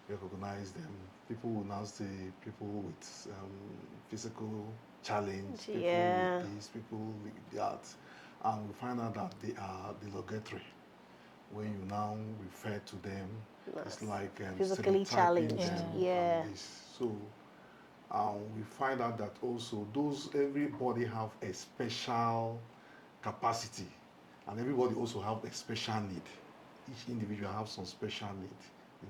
recognize them. People will now say people with physical challenge, people with Yeah. this, people with that, and we find out that they are derogatory. When you now refer to them, it's Nice. like Physically stereotyping challenged. them Yeah. and Yeah. this. So we find out that also those everybody have a special capacity, and everybody also have a special need. Each individual have some special need,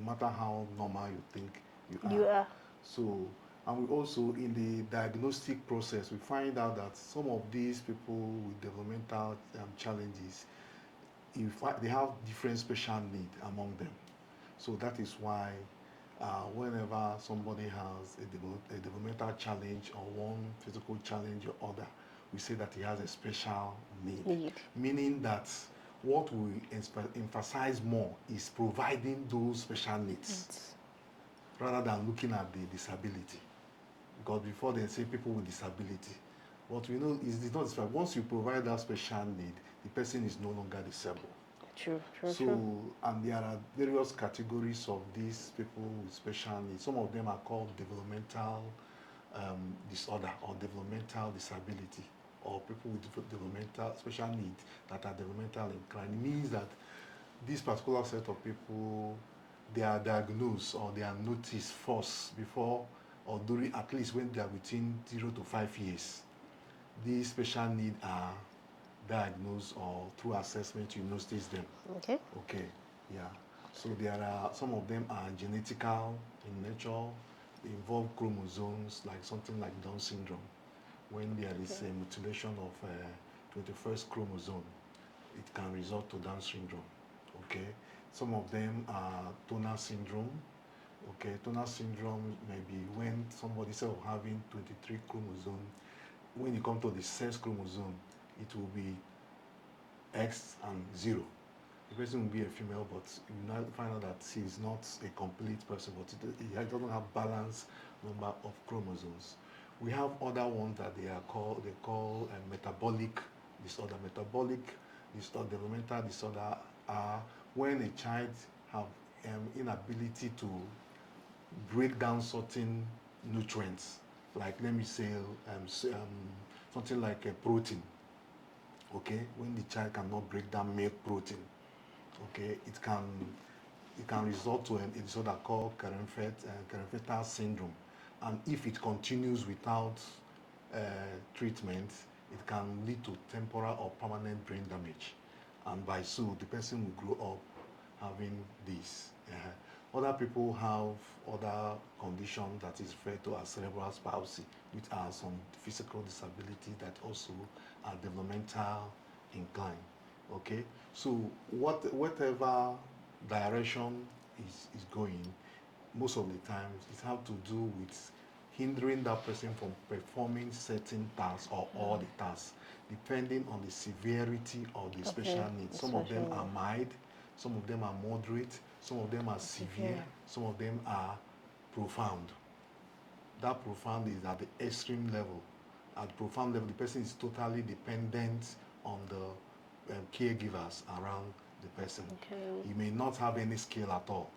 no matter how normal you think you are. You are. So, and we also in the diagnostic process, we find out that some of these people with developmental challenges, in fact, they have different special need among them. So that is why whenever somebody has a developmental challenge or one physical challenge or other, we say that he has a special need, Need. meaning that what we emphasize more is providing those special needs It's, rather than looking at the disability. Because before they say people with disability, what we know is it's not disability. Once you provide that special need, the person is no longer disabled. True, true, So, true. and there are various categories of these people with special needs. Some of them are called developmental disorder or developmental disability, or people with developmental special needs that are developmental inclined. It means that this particular set of people, they are diagnosed or they are noticed first before or during, at least when they are within 0 to 5 years. These special needs are diagnosed or through assessment you notice them. Okay. Okay, yeah. So there are some of them are genetical in nature. They involve chromosomes, like something like Down syndrome. When there is Okay. a mutilation of 21st chromosome, it can result to Down syndrome. Okay. Some of them are Turner syndrome. Okay, Turner syndrome may be when somebody instead of having 23 chromosomes, when you come to the sex chromosome, it will be X and 0. The person will be a female, but you now find out that she is not a complete person, but it doesn't have balanced number of chromosomes. We have other ones that they call metabolic disorder. Metabolic disorder, developmental disorder are when a child have inability to break down certain nutrients, like let me say something like a protein. Okay, when the child cannot break down milk protein, okay, it can result to a disorder called Klinefelter syndrome, and if it continues without uh, treatment, it can lead to temporal or permanent brain damage, and by so the person will grow up having this. Other people have other conditions that is referred to as cerebral palsy, which are some physical disability that also are developmental incline. Okay, so whatever direction is going, most of the times it have to do with hindering that person from performing certain tasks or all the tasks, depending on the severity of the Okay. special needs. Some of them Especially are mild, some of them are moderate, some of them are severe, severe. some of them are profound. That profound is at the extreme level. At profound level, the person is totally dependent on the caregivers around the person. Okay. He may not have any skill at all.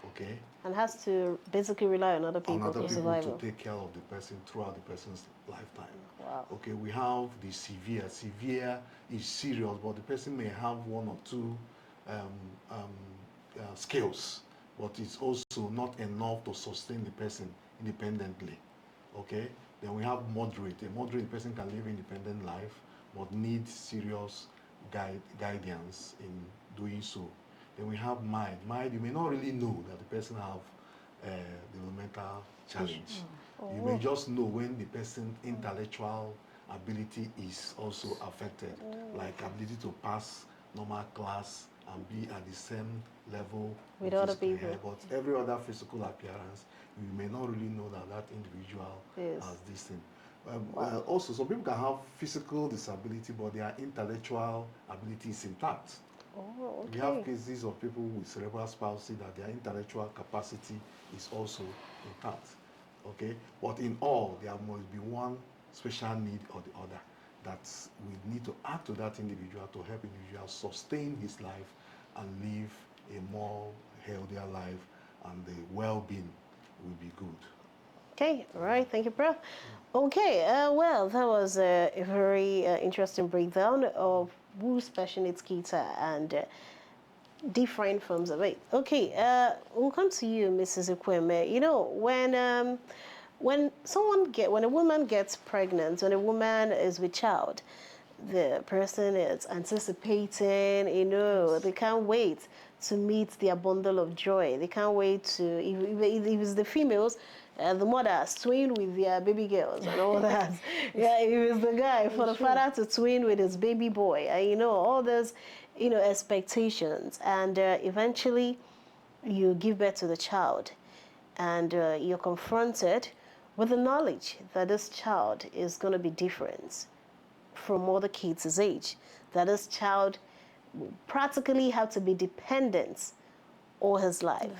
Okay, And has to basically rely on other on people other for yeah. people to survival. take care of the person throughout the person's lifetime. Wow. Okay, we have the severe. Severe is serious, but the person may have one or two um, skills, but it's also not enough to sustain the person independently. Okay, then we have moderate. A moderate person can live independent life, but needs serious guidance in doing so. Then we have mild. Mild, you may not really know that the person have developmental challenge. You may Oh. just know when the person's intellectual ability is also affected, like ability to pass normal class and be at the same level With with other his people. but every other physical appearance, you may not really know that that individual Yes. has this thing. Wow. Also, some people can have physical disability, but their intellectual ability is intact. Oh, We have okay. cases of people with cerebral palsy that their intellectual capacity is also intact. Okay, but in all, there must be one special need or the other that we need to add to that individual to help individual sustain his life and live a more healthier life and the well-being will be good. Okay, all right, thank you, Prof. Okay, well, that was a very interesting breakdown of who special needs kids are and different forms of it. Okay, we'll come to you, Mrs. Ekweme. You know, when a woman gets pregnant, when a woman is with child, the person is anticipating, you know, they can't wait to meet their bundle of joy. They can't wait to, if it's the females, the mothers twin with their baby girls and all that. Yeah, if it's the guy, for the father to twin with his baby boy, and you know, all those, you know, expectations. And eventually, you give birth to the child, and you're confronted with the knowledge that this child is going to be different from other kids his age, that this child practically have to be dependent all his life.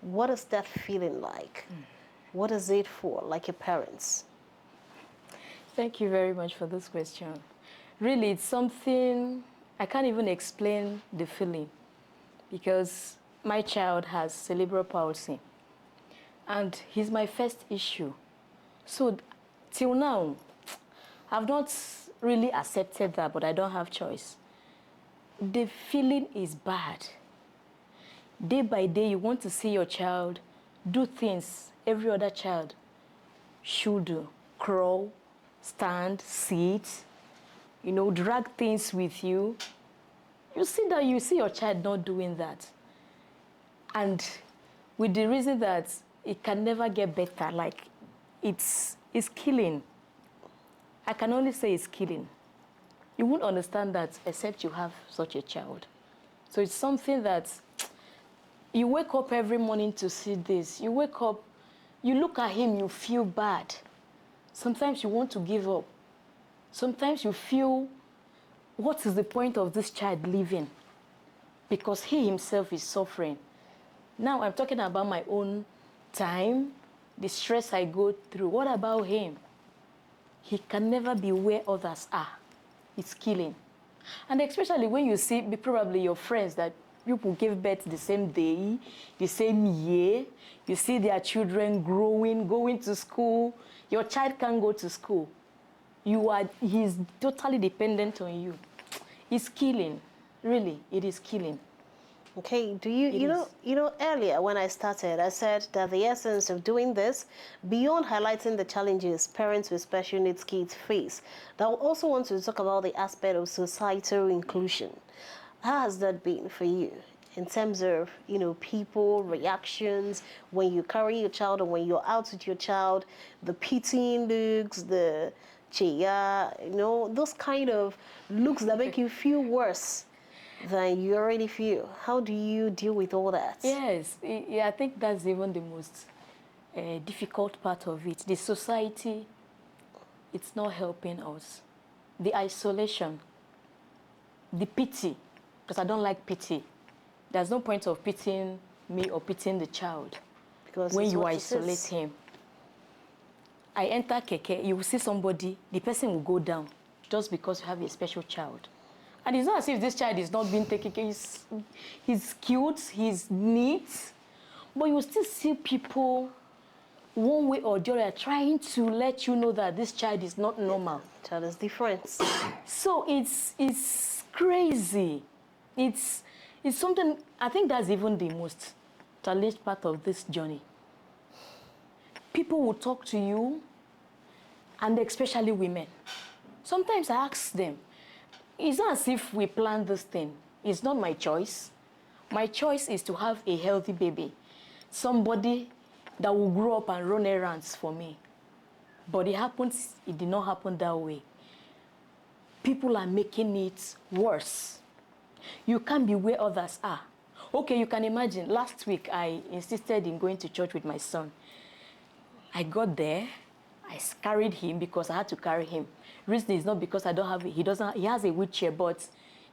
What is that feeling like? What is it for, like your parents? Thank you very much for this question. Really, it's something I can't even explain the feeling, because my child has cerebral palsy and he's my first issue. So till now, I've not really accepted that, but I don't have choice. The feeling is bad. Day by day, you want to see your child do things every other child should do. Crawl, stand, sit, you know, drag things with you. You see your child not doing that. And with the reason that it can never get better, like it's killing. I can only say it's killing. You won't understand that except you have such a child. So it's something that you wake up every morning to see this. You wake up, you look at him, you feel bad. Sometimes you want to give up. Sometimes you feel, what is the point of this child living? Because he himself is suffering. Now I'm talking about my own time, the stress I go through. What about him? He can never be where others are. It's killing. And especially when you see probably your friends that people give birth the same day, the same year, you see their children growing, going to school. Your child can't go to school. He's totally dependent on you. It's killing. Really, it is killing. Okay, you know, earlier when I started, I said that the essence of doing this, beyond highlighting the challenges parents with special needs kids face, that I also want to talk about the aspect of societal inclusion. How has that been for you in terms of, you know, people, reactions, when you carry your child or when you're out with your child, the pitying looks, the cheya, you know, those kind of looks that make you feel worse than you already feel. How do you deal with all that? Yes, I think that's even the most difficult part of it. The society, it's not helping us. The isolation, the pity, because I don't like pity. There's no point of pitying me or pitying the child Because when it's you what it isolate is. him. I enter keke, you will see somebody, the person will go down just because you have a special child. And it's not as if this child is not being taken care of. He's cute, he's neat, but you still see people one way or the other trying to let you know that this child is not normal. Child is different. So it's crazy. It's something, I think that's even the most challenged part of this journey. People will talk to you, and especially women. Sometimes I ask them, it's not as if we planned this thing. It's not my choice. My choice is to have a healthy baby. Somebody that will grow up and run errands for me. But it did not happen that way. People are making it worse. You can't be where others are. Okay, you can imagine, last week I insisted in going to church with my son. I got there, I carried him because I had to carry him. Reason is not because I don't have it. He has a wheelchair, but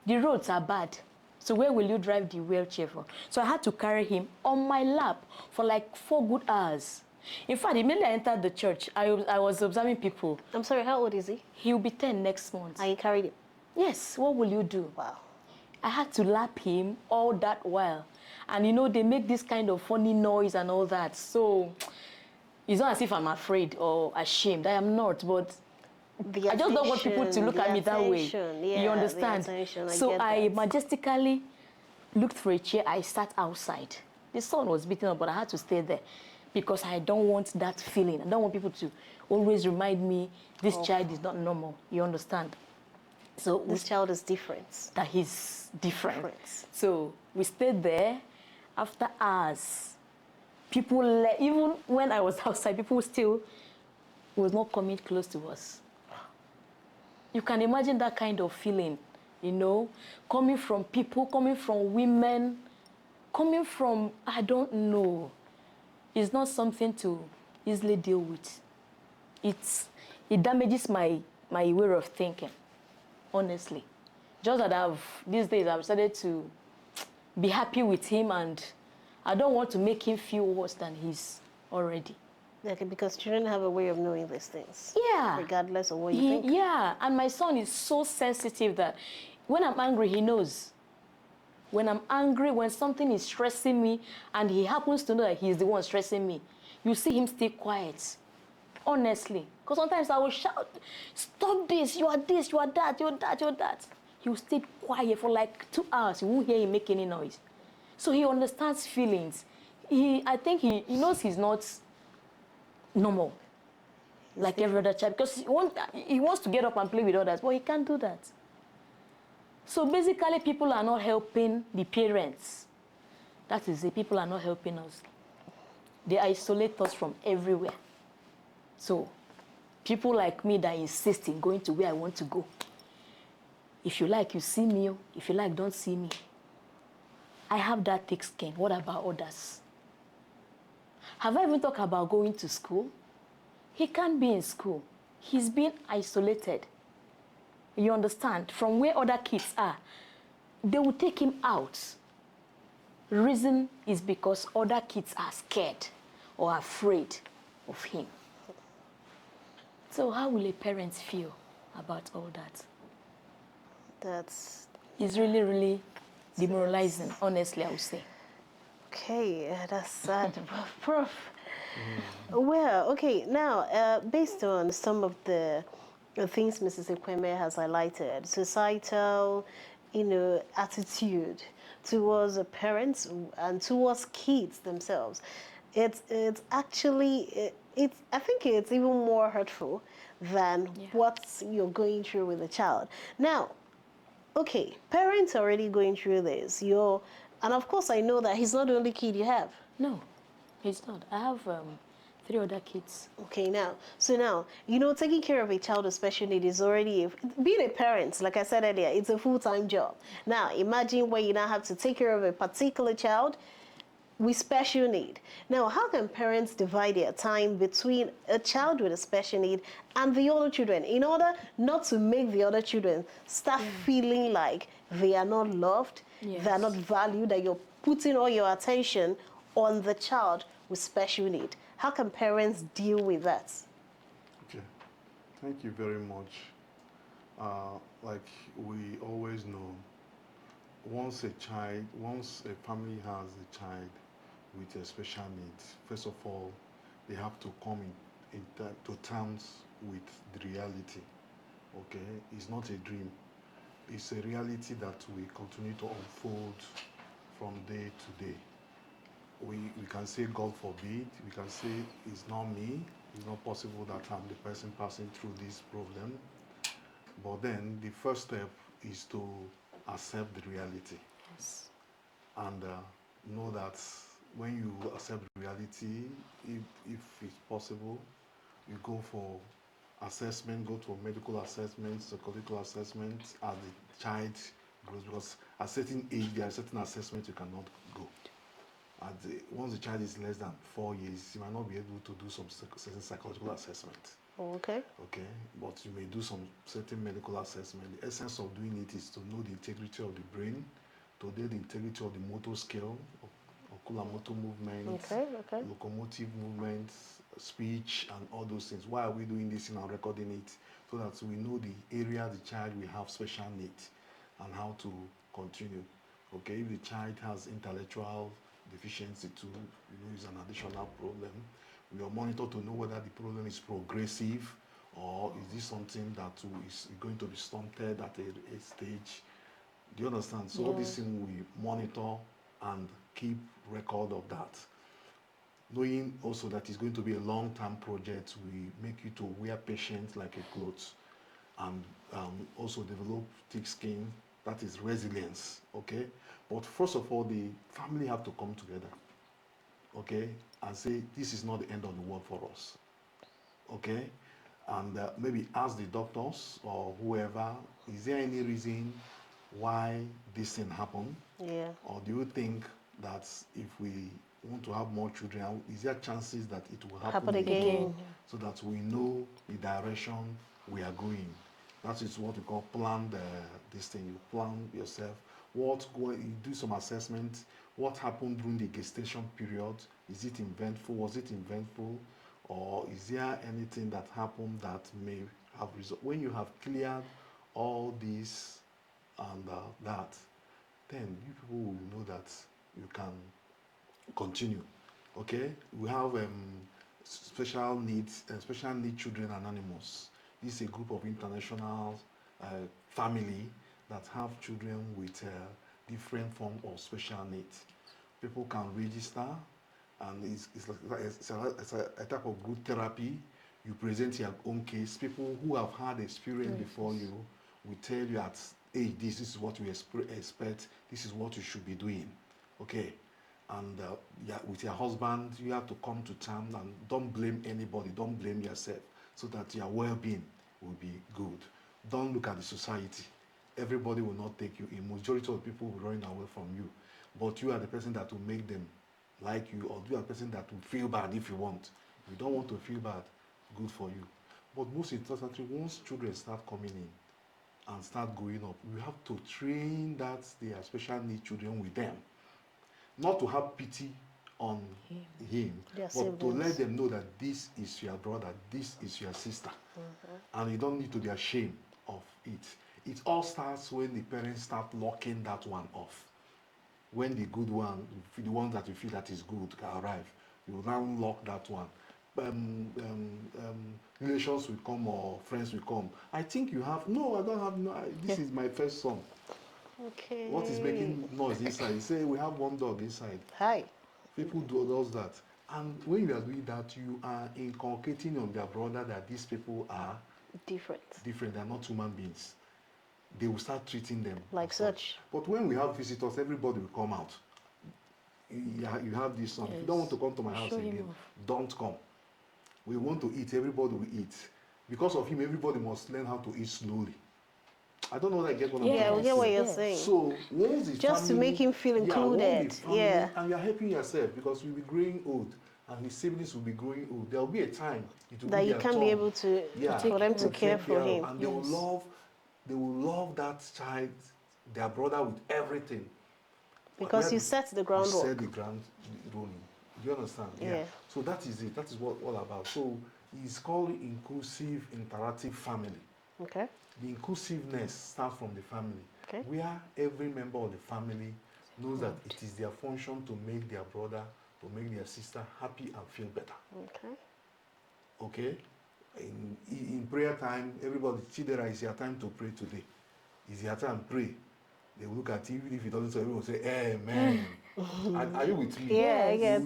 the roads are bad. So where will you drive the wheelchair for? So I had to carry him on my lap for like 4 good hours. In fact, immediately I entered the church, I was observing people. I'm sorry, how old is he? He'll be 10 next month. And you carried him? Yes, what will you do? Wow. I had to lap him all that while. And, you know, they make this kind of funny noise and all that. So it's not as if I'm afraid or ashamed. I am not, but The I just don't want people to look attention, at me that way. yeah, You understand? The attention, So get I that. majestically looked for a chair. I sat outside. The sun was beating up, but I had to stay there because I don't want that feeling. I don't want people to always remind me this child is not normal. You understand? So This child is different. that he's different. So we stayed there. After hours, people even when I was outside, people still was not coming close to us. You can imagine that kind of feeling, you know, coming from people, coming from women, coming from, I don't know. It's not something to easily deal with. It damages my way of thinking, honestly. Just that these days I've started to be happy with him, and I don't want to make him feel worse than he's already. Okay, because children have a way of knowing these things. Yeah. Regardless of what you think. Yeah, and my son is so sensitive that when I'm angry, he knows. When I'm angry, when something is stressing me, and he happens to know that he's the one stressing me, you see him stay quiet. Honestly. Because sometimes I will shout, stop this, you are that, you're that. He will stay quiet for like 2 hours. You won't hear him make any noise. So he understands feelings. I think he knows he's not normal like every other child, because he wants to get up and play with others, but he can't do that. So basically, people are not helping the parents. That is it. People are not helping us. They isolate us from everywhere. So people like me that insist in going to where I want to go. If you like, you see me. If you like, don't see me. I have that thick skin. What about others? Have I even talked about going to school? He can't be in school. He's being isolated. You understand? From where other kids are, they will take him out. The reason is because other kids are scared or afraid of him. So how will a parent feel about all that? It's really, really demoralizing, honestly, I would say. Okay, that's sad. Prof. Well, okay, now, based on some of the things Mrs. Ekweme has highlighted, societal, attitude towards parents and towards kids themselves, it's actually, I think it's even more hurtful than what you're going through with a child. Now, okay, parents are already going through this. And of course, I know that he's not the only kid you have. No, he's not. I have 3 other kids. Okay, now, taking care of a child with special need is already, being a parent, like I said earlier, it's a full-time job. Now, imagine when you now have to take care of a particular child with special need. Now, how can parents divide their time between a child with a special need and the other children in order not to make the other children start feeling like they are not loved, they are not valued, that you're putting all your attention on the child with special need? How can parents deal with that? Okay, thank you very much. Like we always know, once a family has a child with a special needs, first of all, they have to come to terms with the reality. Okay, it's not a dream. It's a reality that we continue to unfold from day to day. We can say, God forbid, we can say, it's not me, it's not possible that I'm the person passing through this problem. But then the first step is to accept the reality. Yes. And know that when you accept the reality, if it's possible, you go for assessment, go to a medical assessment, psychological assessment as the child grows, because at a certain age, there are certain assessments you cannot go. Once the child is less than 4 years, you might not be able to do some certain psychological assessment. Okay. Okay, but you may do some certain medical assessment. The essence of doing it is to know the integrity of the brain, to know the integrity of the motor scale, oculomotor movements, locomotive movements, speech, and all those things. Why are we doing this and recording it? So that we know the area the child will have special needs and how to continue. Okay, if the child has intellectual deficiency too, is an additional problem. We will monitor to know whether the problem is progressive or is this something that is going to be stunted at a stage. Do you understand? So all Yeah. these things we monitor and keep record of that. Knowing also that it's going to be a long-term project, we make you to wear patience like a clothes and also develop thick skin, that is resilience, okay? But first of all, the family have to come together, okay, and say, this is not the end of the world for us, okay? And maybe ask the doctors or whoever, is there any reason why this thing happened? Yeah. Or do you think that if we want to have more children, is there chances that it will happen Happen again. Again. so that we know the direction we are going? That is what we call plan this thing. You plan yourself. You do some assessment. What happened during the gestation period? Is it eventful? Was it eventful? Or is there anything that happened that may have result? When you have cleared all this and that, then you people will know that you can continue. Okay, we have special need children anonymous. This is a group of international family that have children with different form of special needs. People can register, and it's a type of good therapy. You present your own case. People who have had experience before you will tell you at age this is what we expect. This is what you should be doing. Okay, and yeah, with your husband, you have to come to terms and don't blame anybody. Don't blame yourself, so that your well-being will be good. Don't look at the society. Everybody will not take you in. Majority of people will run away from you, but you are the person that will make them like you, or you are the person that will feel bad if you want. If you don't want to feel bad, good for you. But most importantly, once children start coming in and start going up, you have to train that they are special needs children with them. Not to have pity on him, Their but to let siblings. them know that this is your brother, this is your sister, and you don't need to be ashamed of it. It all starts when the parents start locking that one off. When the good one, the one that you feel that is good, arrive, you now lock that one. Relations will come or friends will come. I think you have, no, I don't have, no, this is my first son. Okay. What is making noise inside? You say we have one dog inside. Hi. People does that. And when you are doing that, you are inculcating on their brother that these people are Different. different, they are not human beings. They will start treating them Like as such. But when we have visitors, everybody will come out. You have this son. If you don't want to come to my house Show him again, off. don't come. We want to eat, everybody will eat. Because of him, everybody must learn how to eat slowly. I don't know whether I get what I'm Yeah, trying we to get what say. you're Yes. saying. So once the Just to family, make him feel yeah, once included. the family, Yeah. and you're helping yourself because you'll be growing old, and his siblings will be growing old. There will be a time it will That be you their can turn. be able to, Yeah, for them to to care take for care of, him. and Yes. they will love that child, their brother with everything. Because you set the You groundwork. set the ground rolling. Do you understand? Yeah. So that is it. That is what all about. So it's called inclusive interactive family. Okay. The inclusiveness starts from the family, Okay. where every member of the family knows that it is their function to make their brother, to make their sister happy and feel better. Okay. Okay? In prayer time, everybody, Chidera, it's your time to pray today. It's your time, pray. They will look at you, even if it doesn't say, everyone will say, Amen. Are you with me? Yeah, I get.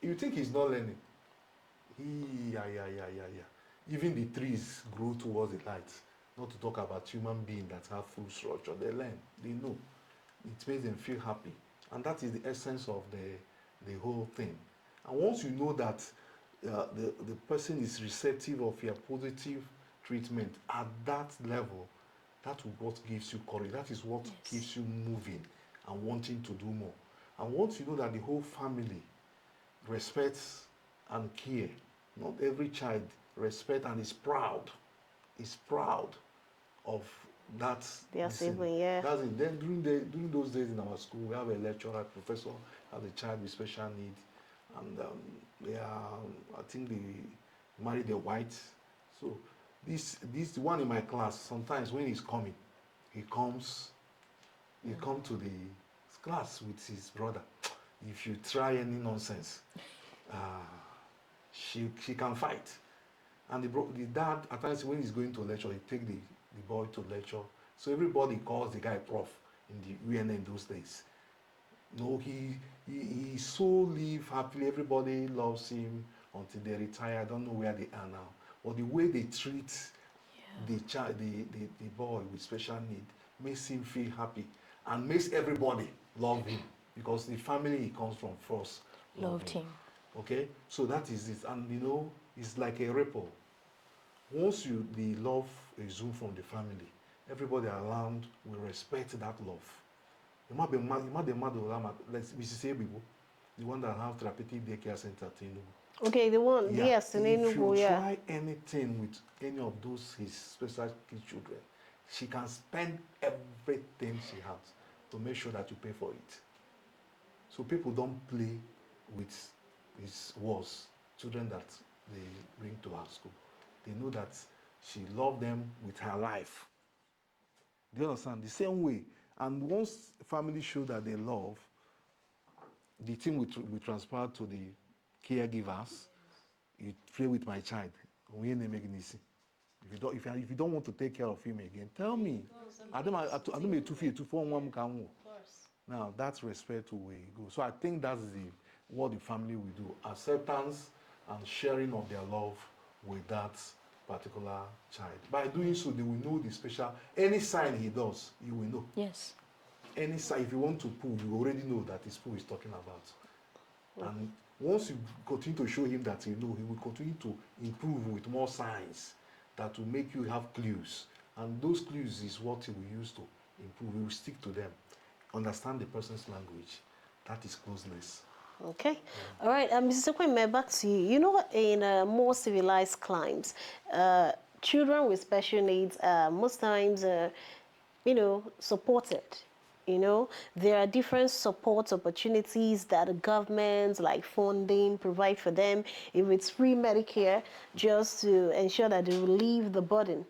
You think he's not learning? Yeah. Even the trees grow towards the light. Not to talk about human beings that have full structure. They learn. They know. It makes them feel happy. And that is the essence of the whole thing. And once you know that the person is receptive of your positive treatment at that level, that is what gives you courage. That is what keeps you moving and wanting to do more. And once you know that the whole family respects and care, not every child respect and is proud of that. Their this thing. sibling, yeah. That's it. Then during those days in our school, we have a lecturer, professor, has a child with special need, and they are, I think they married a white. So this one in my class, sometimes when he's coming, he comes to the class with his brother. If you try any nonsense, she can fight. And the dad, at times when he's going to lecture, he take the boy to lecture. So everybody calls the guy prof in the UNN in those days. No, he so live happily. Everybody loves him until they retire. I don't know where they are now. But the way they treat the child, the boy with special need, makes him feel happy and makes everybody love him because the family he comes from first Loved him. Okay, so that is it, and you know, it's like a ripple. Once the love exudes from the family, everybody around will respect that love. You might be mad, let's say people, the one that have therapeutic daycare center at Enugu. Okay, the one, Yeah. yes, in If Enugu, you yeah. try anything with any of those his special kid children, she can spend everything she has to make sure that you pay for it. So people don't play with his words, children that they bring to our school. They know that she loved them with her life. Do you understand? The same way. And once family show that they love, the thing will transfer to the caregivers. You play with my child. If you don't want to take care of him again, tell me. I don't make 2 Now that's respect to where you go. So I think that's what the family will do. Acceptance and sharing of their love with that particular child. By doing so, they will know the special, any sign he does, you will know. Yes. Any sign, if you want to poo, you already know that it's poo he's talking about. And once you continue to show him that you know, he will continue to improve with more signs that will make you have clues. And those clues is what he will use to improve. He will stick to them. Understand the person's language. That is closeness. Okay. All right. Mrs. Okweme, back to you. You know, in more civilized climes, children with special needs are most times, you know, supported. You know, there are different support opportunities that the governments, like funding, provide for them. If it's free Medicare, just to ensure that they relieve the burden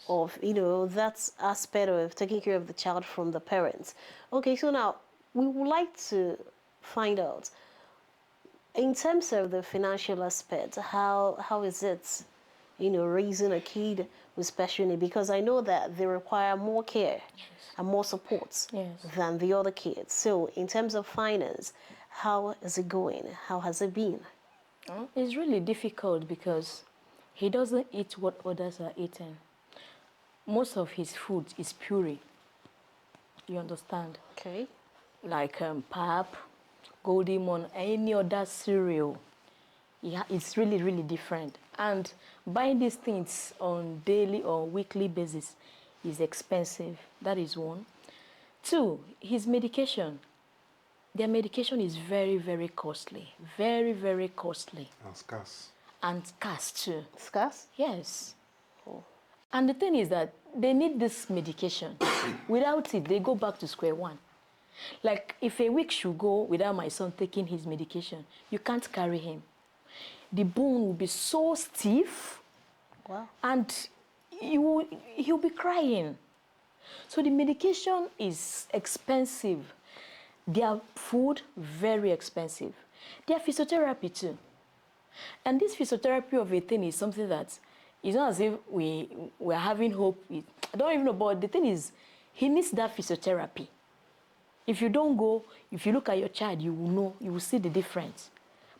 of, you know, that aspect of taking care of the child from the parents. Okay, so now we would like to find out, in terms of the financial aspect, how is it, you know, raising a kid with special needs? Because I know that they require more care and more support than the other kids. So in terms of finance, how is it going? How has it been? It's really difficult because he doesn't eat what others are eating. Most of his food is puree. You understand? Okay. Like pap, Golden Mon, any other cereal. Yeah, it's really, really different. And buying these things on daily or weekly basis is expensive. That is one. Two, his medication. Their medication is very, very costly. Very, very costly. And scarce. And scarce too. Scarce? Yes. Oh. And the thing is that they need this medication. Without it, they go back to square one. Like, if a week should go without my son taking his medication, you can't carry him. The bone will be so stiff. Wow. And he'll be crying. So the medication is expensive. Their food, very expensive. Their physiotherapy too. And this physiotherapy of a thing is something that it's not as if we're having hope. I don't even know, but the thing is, he needs that physiotherapy. If you don't go, if you look at your child, you will know, you will see the difference.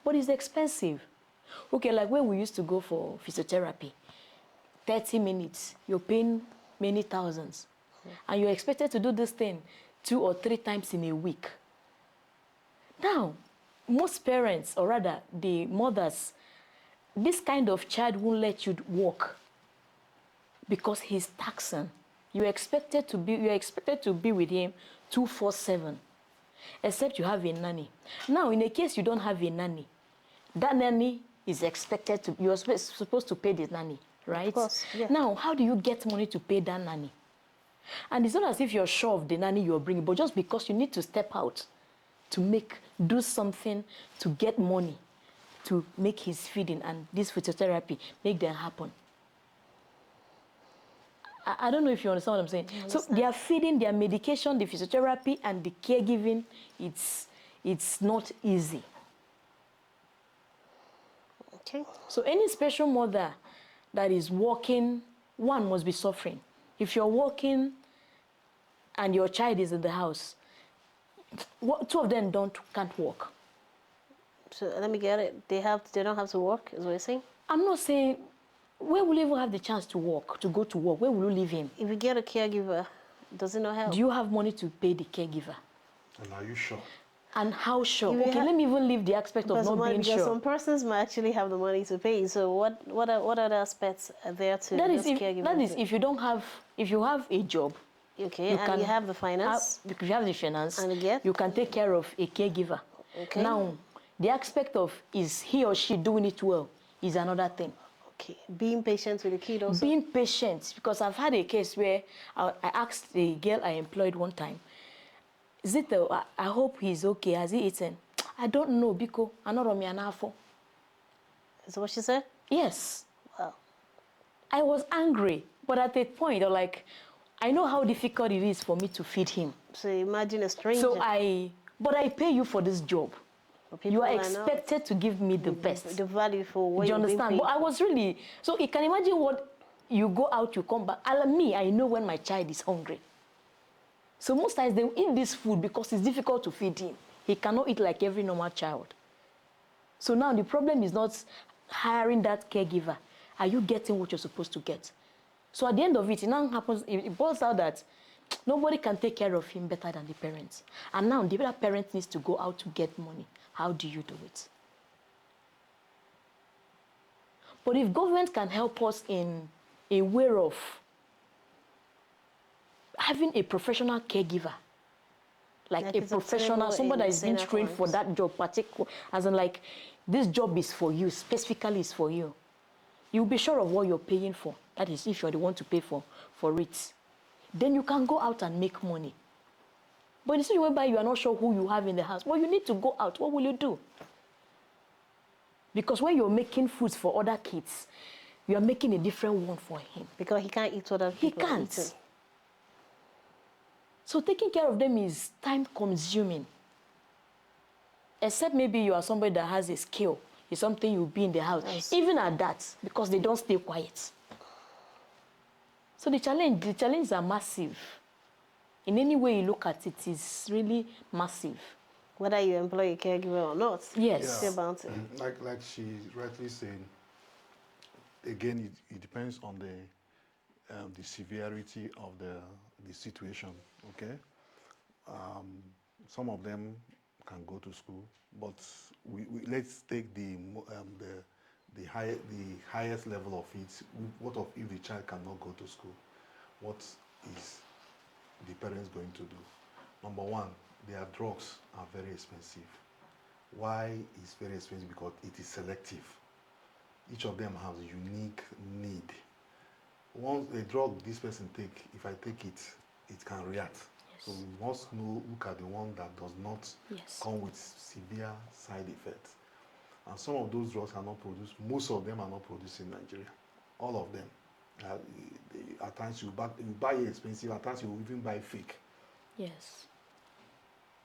But it's expensive. Okay, like when we used to go for physiotherapy, 30 minutes, you're paying many thousands. And you're expected to do this thing 2 or 3 times in a week. Now, most parents, or rather the mothers, this kind of child won't let you walk because he's taxing. You're expected to be with him 24/7, except you have a nanny. Now, in a case you don't have a nanny, that nanny is expected to, you're supposed to pay the nanny, right? Of course, yeah. Now, how do you get money to pay that nanny? And it's not as if you're sure of the nanny you're bringing, but just because you need to step out to do something to get money to make his feeding and this physiotherapy, make them happen. I don't know if you understand what I'm saying. So they are feeding, their medication, the physiotherapy, and the caregiving. It's not easy. Okay. So any special mother that is working, one must be suffering. If you're working and your child is in the house, two of them can't work. So let me get it. They don't have to work, is what you're saying? I'm not saying, where will you even have the chance to work, to go to work? Where will you live in? If you get a caregiver, does it not help? Do you have money to pay the caregiver? And are you sure? And how sure? If you Okay, let me even leave the aspect of not being because sure. some persons might actually have the money to pay. So what other aspects are there to That is, caregiving? if you don't have, if you have a job, Okay, and you have the finance. If you have the finance, And yet, you can take care of a caregiver. Okay. Now, the aspect of is he or she doing it well is another thing. Okay, being patient with the kid also. Being patient, because I've had a case where I asked the girl I employed one time, is it I hope he's okay, has he eaten? I don't know, Biko, I'm not on me anafo. Is that what she said? Yes. Wow. I was angry, but at a point, I know how difficult it is for me to feed him. So imagine a stranger. So but I pay you for this job. You are expected to give me the best. The value for what you understand? But I was really, so you can imagine what you go out, you come back. I know when my child is hungry. So most times they will eat this food because it's difficult to feed him. He cannot eat like every normal child. So now the problem is not hiring that caregiver. Are you getting what you're supposed to get? So at the end of it, it now happens, it boils out that nobody can take care of him better than the parents. And now the other parent needs to go out to get money. How do you do it? But if government can help us in a way of having a professional caregiver, like a professional, somebody that is being trained for that job, particular, as in like, this job is for you, specifically is for you. You'll be sure of what you're paying for. That is, if you're the one to pay for it. Then you can go out and make money. But you see, whereby you are not sure who you have in the house, well, you need to go out. What will you do? Because when you're making foods for other kids, you are making a different one for him. Because he can't eat what other people He can't. So taking care of them is time-consuming. Except maybe you are somebody that has a skill. It's something you'll be in the house. Yes. Even at that, because they don't stay quiet. So the challenges are massive. In any way you look at it, it's really massive. Whether you employ a caregiver or not. Yes. Yeah. About it. Like she's rightly saying, again, it depends on the severity of the situation, okay? Some of them can go to school, but let's take the highest level of it. What if the child cannot go to school? What is the parents going to do? Number one, their drugs are very expensive. Why is very expensive? Because it is selective. Each of them has a unique need. Once a drug this person take, if I take it, it can react. Yes. So we must look at the one that does not come with severe side effects. And some of those drugs are not produced. Most of them are not produced in Nigeria. All of them. At times you buy expensive. At times you even buy fake. Yes.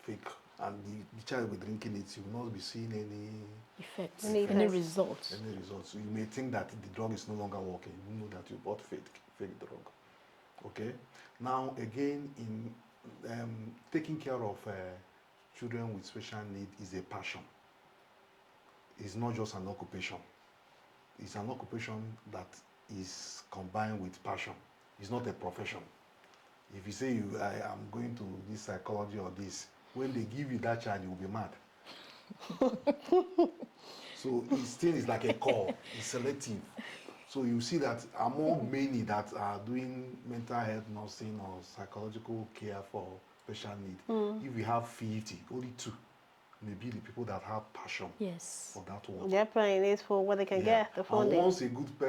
Fake. And the child will be drinking it. You will not be seeing any effects, any results. Any results. So you may think that the drug is no longer working. You know that you bought fake drug. Okay. Now again, in taking care of children with special need is a passion. It's not just an occupation. It's an occupation that is combined with passion. It's not a profession. If you say I am going to this psychology or this, when they give you that child, you will be mad. So it still is like a call. It's selective. So you see that among many that are doing mental health nursing or psychological care for special need, if we have 50, only 2 may be the people that have passion for that one. They're playing it for what they can get, the funding. And once a good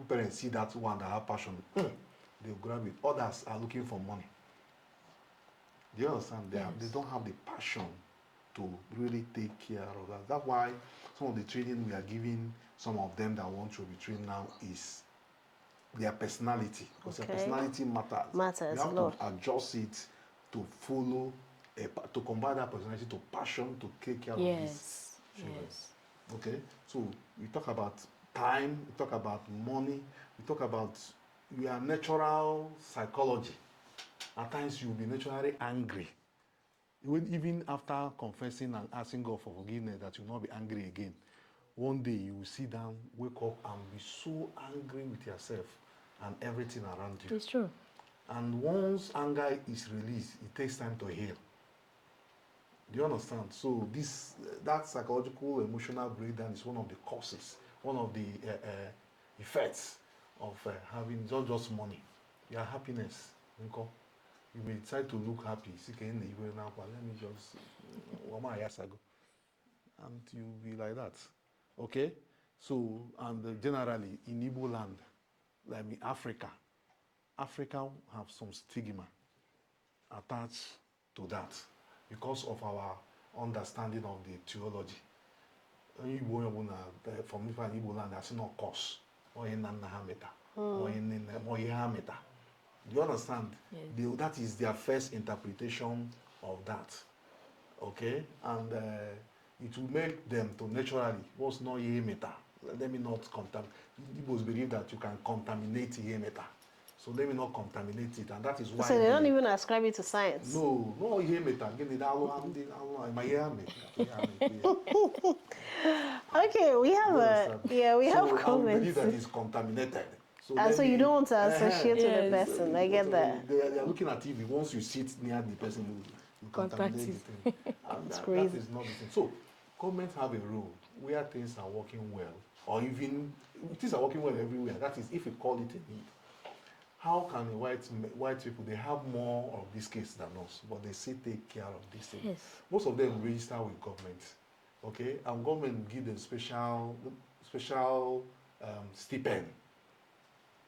parents see that one that have passion, they'll grab it. Others are looking for money. Do you understand? They don't have the passion to really take care of that. That's why some of the training we are giving some of them that want to be trained now is their personality, because their Okay. personality matters. Matters You have a to lot. adjust it to follow, to combine that personality to passion to take care of these Yes. children. Yes. Okay, so we talk about time, we talk about money, we talk about your natural psychology. At times you will be naturally angry. Even after confessing and asking God for forgiveness, that you will not be angry again. One day you will sit down, wake up, and be so angry with yourself and everything around you. It's true. And once anger is released, it takes time to heal. Do you understand? So that psychological emotional breakdown is one of the causes, one of the effects of having not just money, your happiness. Okay? You may decide to look happy. Let me just and you'll be like that. Okay? So, and generally in Igbo land, like in Africa have some stigma attached to that because of our understanding of the theology. Igbo from Igbo land, that's not cause. Or in Nahameta. Or in Moyehameta. Do you understand? Yes. That is their first interpretation of that. Okay? And it will make them to naturally, what's not Yemeta? Let me not contaminate. Igbos believe that you can contaminate Yemeta. So let me not contaminate it. And that is why. So they don't even ascribe it to science. No, no Yemeta. Okay, we have we have So I will believe comments. that it's contaminated. So, And so you don't want to associate with the Yes. person. I get that. They are looking at TV. Once you sit near the person, you contaminate the thing. And that crazy. is not the thing. So governments have a role where things are working well, or even things are working well everywhere. That is, if we call it a need. How can the white people, they have more of these cases than us, but they still take care of these things. Yes. Most of them register with government, okay, and government give them special stipend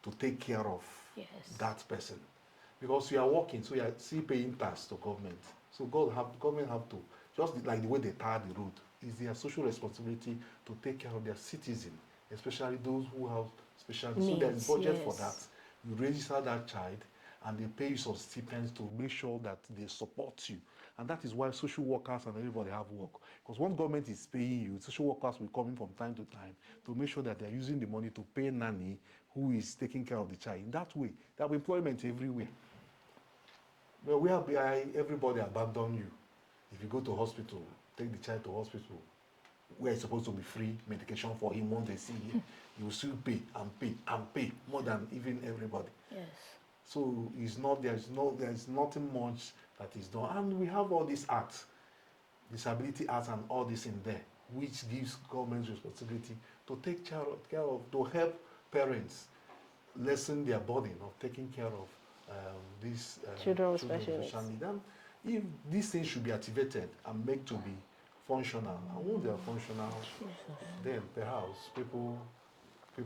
to take care of Yes. that person, because you are working, so you are still paying tax to government. So government have to, just like the way they tar the road, it's their social responsibility to take care of their citizens, especially those who have special needs. So there is budget for that. You register that child, and they pay you some stipends to make sure that they support you. And that is why social workers and everybody have work. Because once government is paying you, social workers will come in from time to time to make sure that they're using the money to pay nanny who is taking care of the child. In that way, they have employment everywhere. Well, everybody abandon you. If you go to hospital, take the child to hospital, where it's supposed to be free medication for him once they see him, you will still pay and pay and pay more than even everybody. Yes. So there's nothing much that is done. And we have all these acts, disability acts and all this in there, which gives government's responsibility to take care of, to help parents lessen their burden of taking care of these Children with special needs. And if these things should be activated and made to be functional, and once they are functional, then perhaps people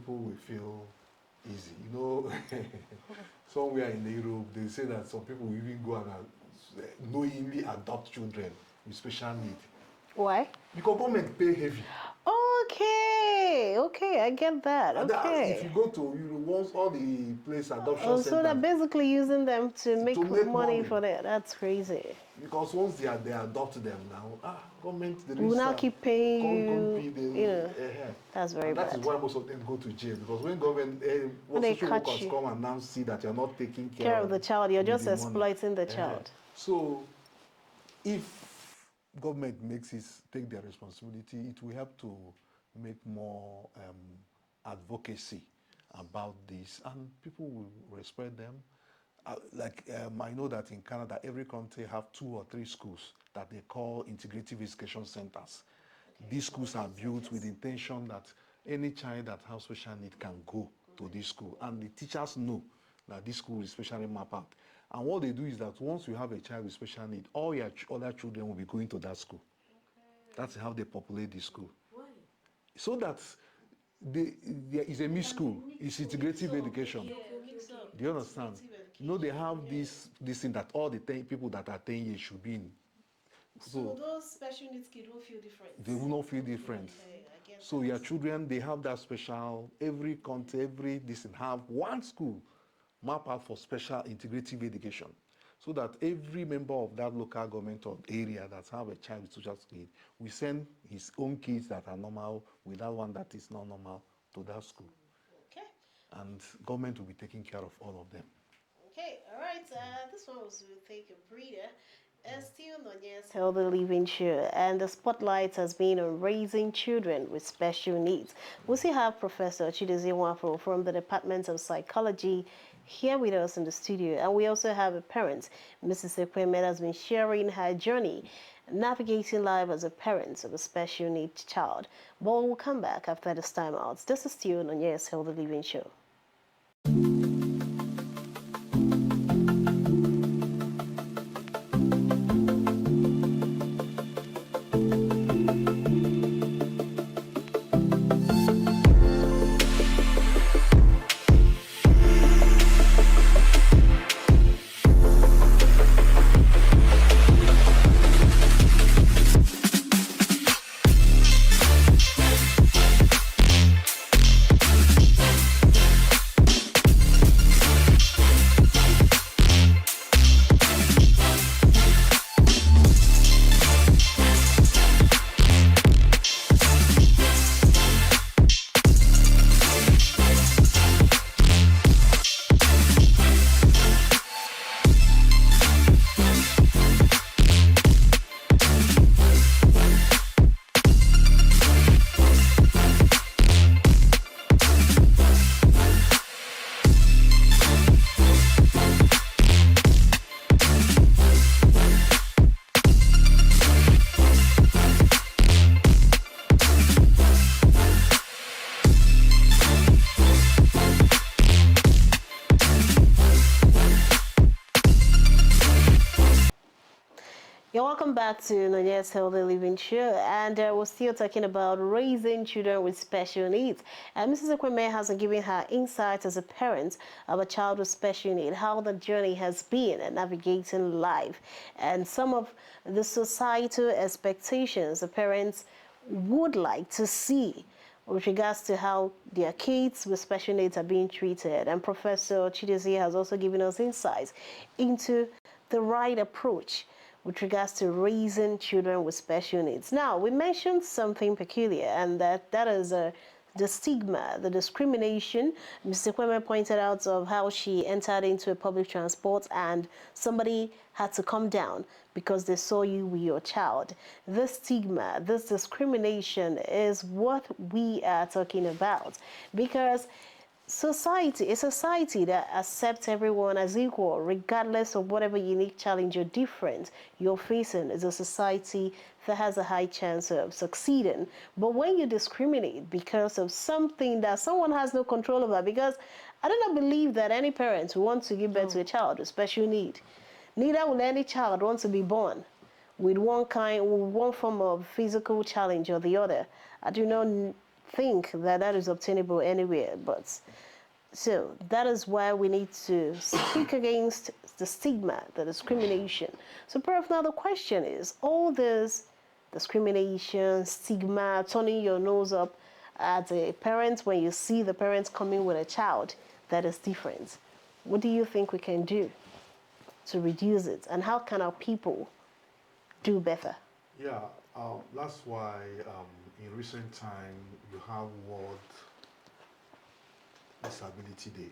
will feel easy. You know, somewhere in Europe, they say that some people will even go and knowingly adopt children with special need. Why? Because government pay heavy. Okay, I get that. Okay. If you go to Europe, once all the place adoption centers. So they're basically using them to make money for that. That's crazy. Because once they adopt them now, government, we will now keep paying you. That's very bad. That is why most of them go to jail, because when government, social workers come and now see that you're not taking care of the child, you're just exploiting the money. child. So, if government take their responsibility, it will help to make more advocacy about this, and people will respect them. I know that in Canada, every country have 2 or 3 schools that they call integrative education centers. These schools are built with the intention that any child that has special need can go to this school, and the teachers know that this school is specially mapped out. And what they do is that once you have a child with special need, all your other children will be going to that school. That's how they populate the school. Why? So that there is a mixed school. It's integrative education. Do you understand? You know, they have this thing that all the people that are 10 years should be in So those special needs kids will feel different. They will not feel different. Okay, I get So that. your children, they have that special, every country, every this have one school map out for special integrative education. So that every member of that local government or area that have a child with social need, we send his own kids that are normal with that one that is not normal to that school. Okay. And government will be taking care of all of them. Okay, all right. This one was to take a breather. Still Nonye's Healthy Living Show, and the spotlight has been on raising children with special needs. We still have Professor Chidozie Nwafo from the Department of Psychology here with us in the studio, and we also have a parent, Mrs. Ekweme, has been sharing her journey navigating life as a parent of a special needs child. But we'll come back after this time out. This is still Nonye's Healthy Living Show. You're welcome back to Nonye's Healthy Living Show, and we're still talking about raising children with special needs. And Mrs. Ekweme has given her insights as a parent of a child with special need, how the journey has been in navigating life, and some of the societal expectations the parents would like to see with regards to how their kids with special needs are being treated. And Professor Chidozie has also given us insights into the right approach with regards to raising children with special needs. Now, we mentioned something peculiar, and that is the stigma, the discrimination. Mr. Kwame pointed out of how she entered into a public transport and somebody had to come down because they saw you with your child. This stigma, this discrimination is what we are talking about, because society, a society that accepts everyone as equal, regardless of whatever unique challenge or difference you're facing, is a society that has a high chance of succeeding. But when you discriminate because of something that someone has no control over, because I do not believe that any parent who wants to give birth to a child with special need, neither will any child want to be born with one form of physical challenge or the other. I do not think that that is obtainable anywhere, but so that is why we need to speak against the stigma, the discrimination. So Prof, now the question is, all this discrimination, stigma, turning your nose up at a parent when you see the parents coming with a child that is different, what do you think we can do to reduce it, and how can our people do better? Yeah, that's why in recent time you have World Disability Day.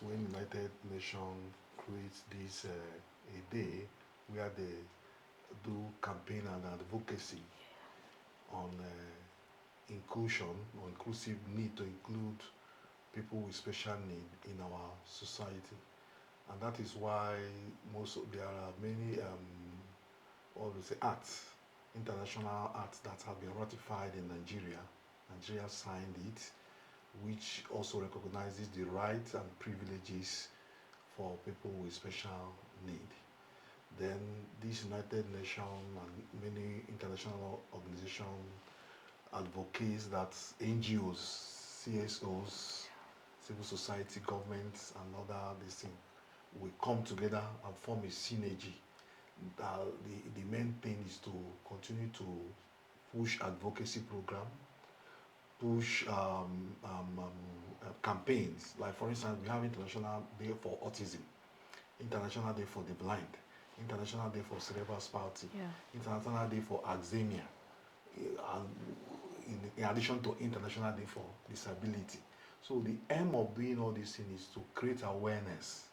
When United Nations creates this a day where they do campaign and advocacy on inclusion or inclusive need to include people with special need in our society, and that is why there are many acts, international acts that have been ratified in Nigeria. Nigeria signed it, which also recognizes the rights and privileges for people with special need. Then this United Nations and many international organizations advocates that NGOs, CSOs, civil society, governments, and other these things will come together and form a synergy the main thing is to continue to push advocacy program, push campaigns. Like for instance, we have International Day for Autism, International Day for the Blind, International Day for Cerebral Palsy, International Day for Alzheimer, and in addition to International Day for Disability. So the aim of doing all these things is to create awareness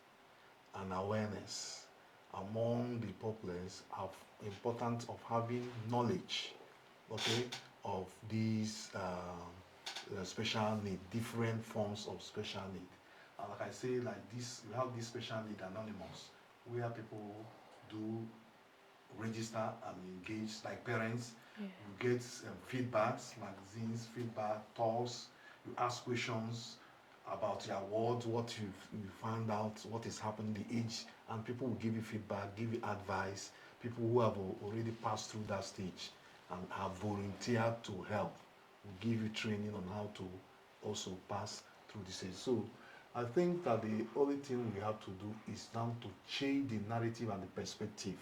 among the populace of importance of having knowledge, okay, of these special need, different forms of special need. And like I say, like this, we have this special need anonymous, where people do register and engage, like parents. You get feedbacks, magazines, feedback, talks. You ask questions about your world, what you found out, what is happening, the age, and people will give you feedback, give you advice. People who have already passed through that stage and have volunteered to help will give you training on how to also pass through the stage. So I think that the only thing we have to do is now to change the narrative and the perspective.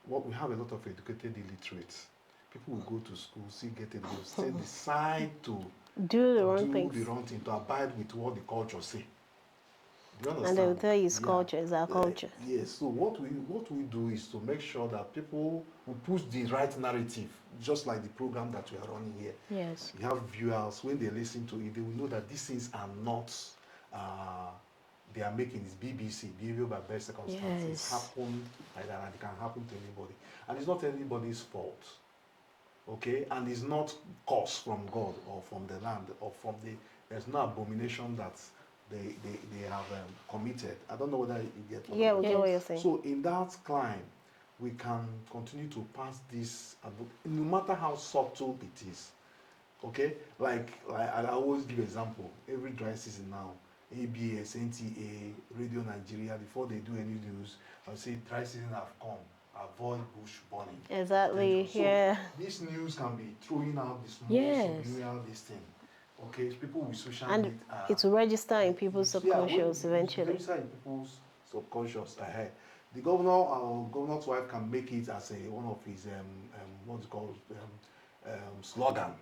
What we have a lot of educated illiterates. People will go to school, see, get a degree, still decide to Do the do wrong things. the wrong thing, to abide with what the culture say. Do you understand? And they will tell you it's Yeah. culture, it's our culture. Yes. So what we do is to make sure that people will push the right narrative, just like the program that we are running here. Yes. You have viewers, when they listen to it, they will know that these things are not they are making is BBC, behavior by best circumstances. Yes. Happen like that, and it can happen to anybody. And it's not anybody's fault. Okay? And it's not caused from God or from the land or from there's no abomination that they have committed. I don't know whether you get what Yeah, I'm we get what you're saying. So in that climb, we can continue to pass this, no matter how subtle it is. Okay, like I always give example. Every dry season now, ABS, NTA, Radio Nigeria, before they do any news, I'll say dry season have come. Avoid bush burning. Exactly. So Yeah. this news can be throwing out this Yes. subliminal this thing. Okay, people with social And need. it will register in people's subconscious eventually. Register in people's subconscious ahead. The governor's wife can make it as one of his what's it called slogan.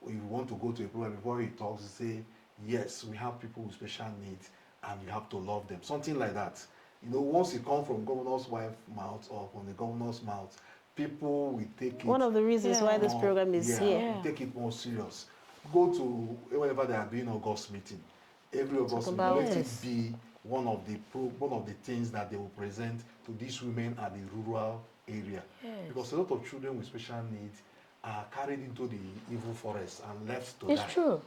If you want to go to a program, before he talks, he say, yes, we have people with special needs and you have to love them. Something like that. You know, once it comes from governor's wife's mouth or from the governor's mouth, people will take it. One of the reasons why this more- program is here. Yeah. Take it more serious. Go to whenever they are doing August meeting. Every August meeting, about let it Yes. be one of the things that they will present to these women at the rural area. Yes. Because a lot of children with special needs are carried into the evil forest and left to It's die. true.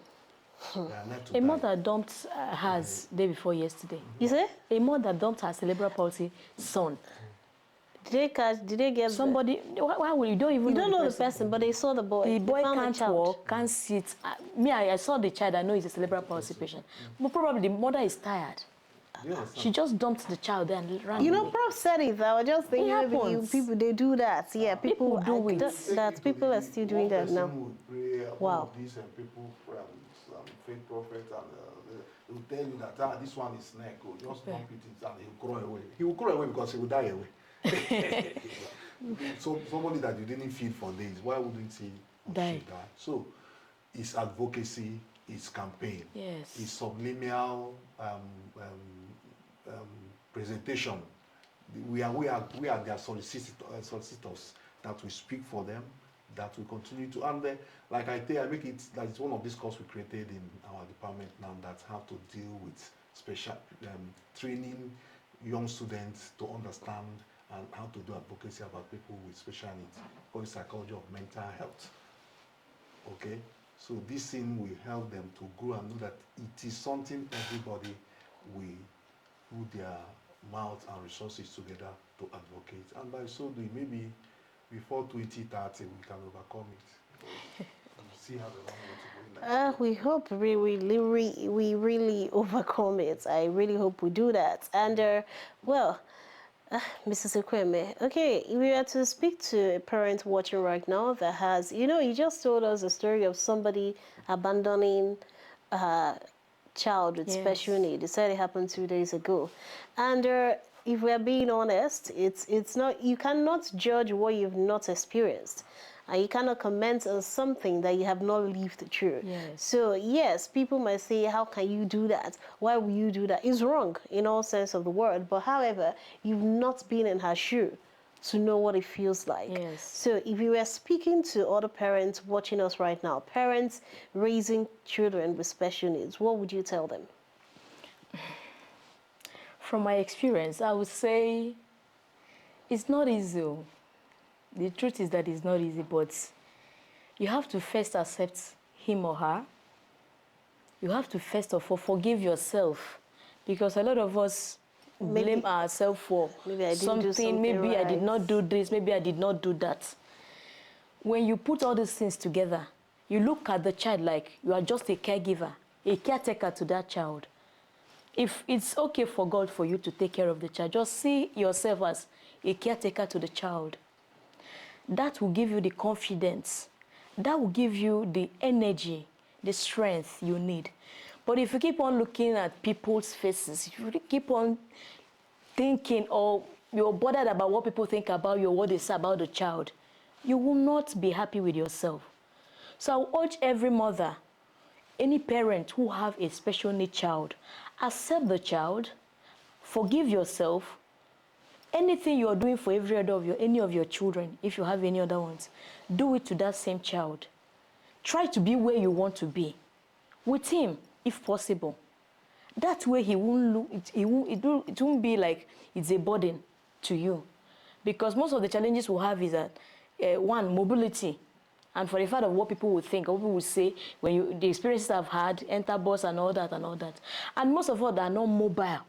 They are left to A die. mother dumped hers day before yesterday. You say? A mother dumped her cerebral palsy son. Did they get Somebody, why would you don't even You don't know the person? person, but they saw the boy. The They boy found the can't child. walk, can't sit. I saw the child. I know he's a cerebral palsy patient. But probably the mother is tired. Do you understand? She just dumped the child there and ran. You know, away. Prof said it. I was just thinking maybe happens. people they do that. Yeah, people People do it. That people are still doing that now. Wow. These people, fake prophets, and they will tell you that this one is snake. Or just Okay. dump it and he will crawl away. He will crawl away because he will die away. So somebody that you didn't feed for days, why wouldn't he Die. die? So it's advocacy, it's campaign, Yes. it's subliminal presentation. We are their solicitors that we speak for them, that we continue to, and like I tell, I make it that it's one of these courses we created in our department now that have to deal with special training young students to understand and how to do advocacy about people with special needs, called psychology of mental health. Okay, so this thing will help them to grow and know that it is something everybody will put their mouth and resources together to advocate, and by so doing, maybe before 2030 we can overcome it. We see how the long way to go in that. We hope we really overcome it. I really hope we do that. And Mrs. Ekweme, okay, we are to speak to a parent watching right now that has, you just told us a story of somebody abandoning a child with Yes. special need. You said it happened 2 days ago. And, if we're being honest, it's not, you cannot judge what you've not experienced. And you cannot comment on something that you have not lived through. Yes. So yes, people might say, how can you do that? Why will you do that? It's wrong in all sense of the word. But however, you've not been in her shoe to know what it feels like. Yes. So if you were speaking to other parents watching us right now, parents raising children with special needs, what would you tell them? From my experience, I would say it's not easy. The truth is that it's not easy, but you have to first accept him or her. You have to first of all forgive yourself, because a lot of us blame ourselves for maybe I didn't do something maybe I did right. not do this, maybe I did not do that. When you put all these things together, you look at the child like you are just a caregiver, a caretaker to that child. If it's okay for God for you to take care of the child, just see yourself as a caretaker to the child. That will give you the confidence. That will give you the energy, the strength you need. But if you keep on looking at people's faces, if you keep on thinking or you're bothered about what people think about you or what they say about the child, you will not be happy with yourself. So I urge every mother, any parent who have a special need child, accept the child, forgive yourself. Anything you are doing for any of your children, if you have any other ones, do it to that same child. Try to be where you want to be with him, if possible. That way he won't look, it won't be like it's a burden to you. Because most of the challenges we'll have is that, one, mobility. And for the fact of what people would think, what people would say, the experiences I've had, enter bus and all that and all that. And most of us are not mobile.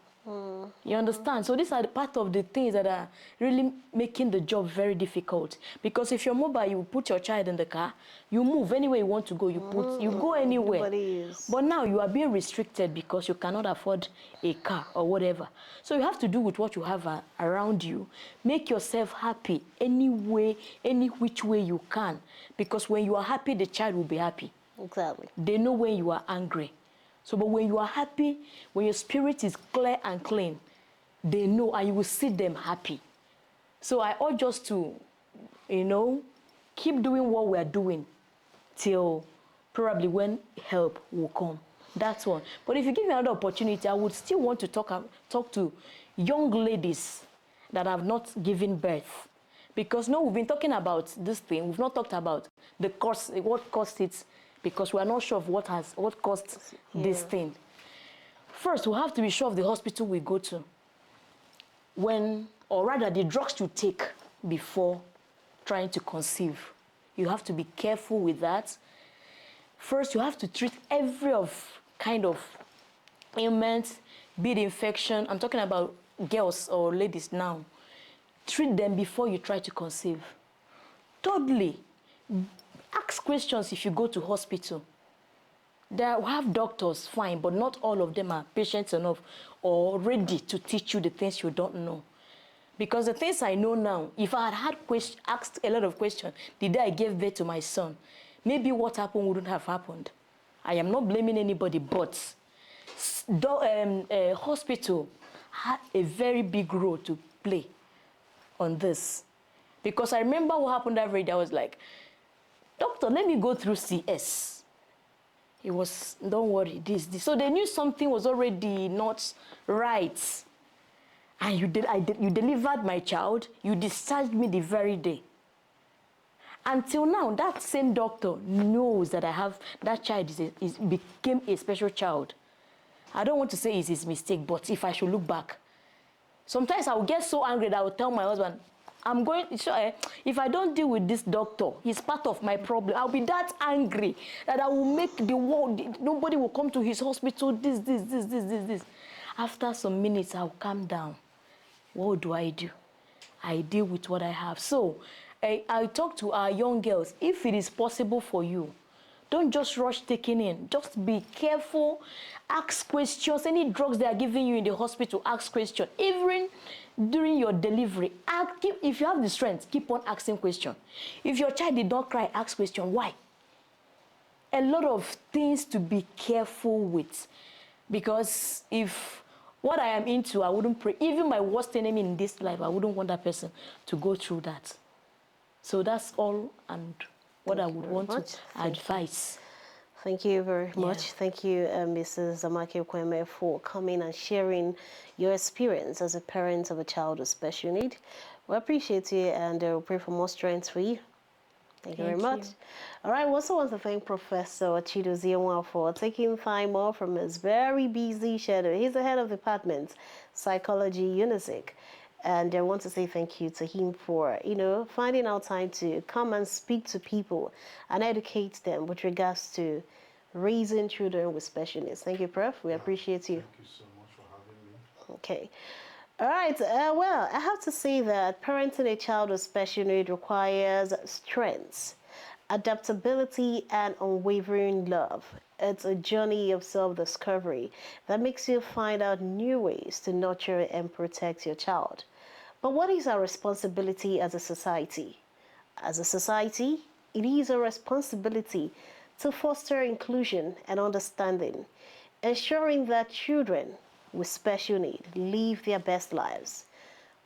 You understand? So these are part of the things that are really making the job very difficult. Because if you're mobile, you put your child in the car, you move anywhere you want to go, you go anywhere. But now you are being restricted because you cannot afford a car or whatever. So you have to do with what you have around you. Make yourself happy any way, any which way you can. Because when you are happy, the child will be happy. Exactly. They know when you are angry. So, but when you are happy, when your spirit is clear and clean, they know and you will see them happy. So I urge us to, keep doing what we are doing till probably when help will come. That's one. But if you give me another opportunity, I would still want to talk to young ladies that have not given birth. Because we've been talking about this thing. We've not talked about the cost, what cost it, because we are not sure of what caused this thing. First, we have to be sure of the hospital we go to. Or rather, the drugs you take before trying to conceive. You have to be careful with that. First, you have to treat every kind of ailment, be it infection. I'm talking about girls or ladies now. Treat them before you try to conceive. Thirdly, ask questions if you go to hospital. They have doctors, fine, but not all of them are patient enough or ready to teach you the things you don't know. Because the things I know now, if I had asked a lot of questions the day I gave birth to my son, maybe what happened wouldn't have happened. I am not blaming anybody, but hospital had a very big role to play on this. Because I remember what happened that very day. I was like, doctor, let me go through CS. It was, don't worry, this. So they knew something was already not right. And you delivered my child, you discharged me the very day. Until now, that same doctor knows that that child became a special child. I don't want to say it's his mistake, but if I should look back, sometimes I will get so angry that I will tell my husband, if I don't deal with this doctor, he's part of my problem. I'll be that angry that I will make the world, nobody will come to his hospital, this. After some minutes, I'll calm down. What do? I deal with what I have. So I talk to our young girls, if it is possible for you, don't just rush taking in. Just be careful. Ask questions. Any drugs they are giving you in the hospital, ask questions. Even during your delivery, if you have the strength, keep on asking questions. If your child did not cry, ask questions. Why? A lot of things to be careful with. Because if What I am into, I wouldn't pray. Even my worst enemy in this life, I wouldn't want that person to go through that. So that's all and what I would want to advise. Thank you very much. Yeah. Thank you, Mrs. Amake Kweme, for coming and sharing your experience as a parent of a child with special need. We appreciate you and we pray for more strength for you. Thank you very much. All right, we also want to thank Professor Chidozie for taking time off from his very busy schedule. He's the head of department, Psychology, UNISIC. And I want to say thank you to him for, finding out time to come and speak to people and educate them with regards to raising children with special needs. Thank you, Prof. We appreciate you. Thank you so much for having me. Okay. All right. Well, I have to say that parenting a child with special need requires strength, adaptability, and unwavering love. It's a journey of self-discovery that makes you find out new ways to nurture and protect your child. But what is our responsibility as a society? As a society, it is our responsibility to foster inclusion and understanding, ensuring that children with special need live their best lives.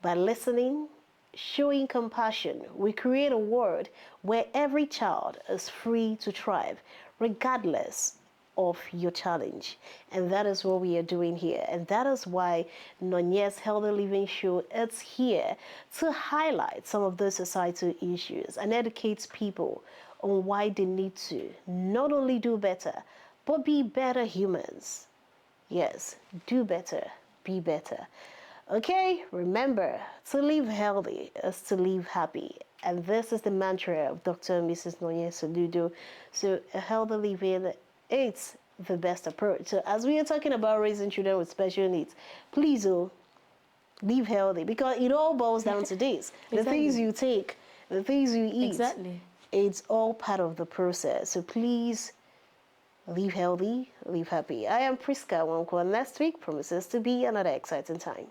By listening, showing compassion, we create a world where every child is free to thrive, regardless of your challenge. And that is what we are doing here. And that is why Nonye's Healthy Living Show is here to highlight some of those societal issues and educate people on why they need to not only do better, but be better humans. Yes, do better, be better. Okay, remember, to live healthy is to live happy. And this is the mantra of Dr. and Mrs. Nonye Soludo. So a healthy living, it's the best approach. So as we are talking about raising children with special needs, please live healthy, because it all boils down to this. The things you take, the things you eat, it's all part of the process. So please, live healthy, live happy. I am Priska Wankwa. Next week promises to be another exciting time.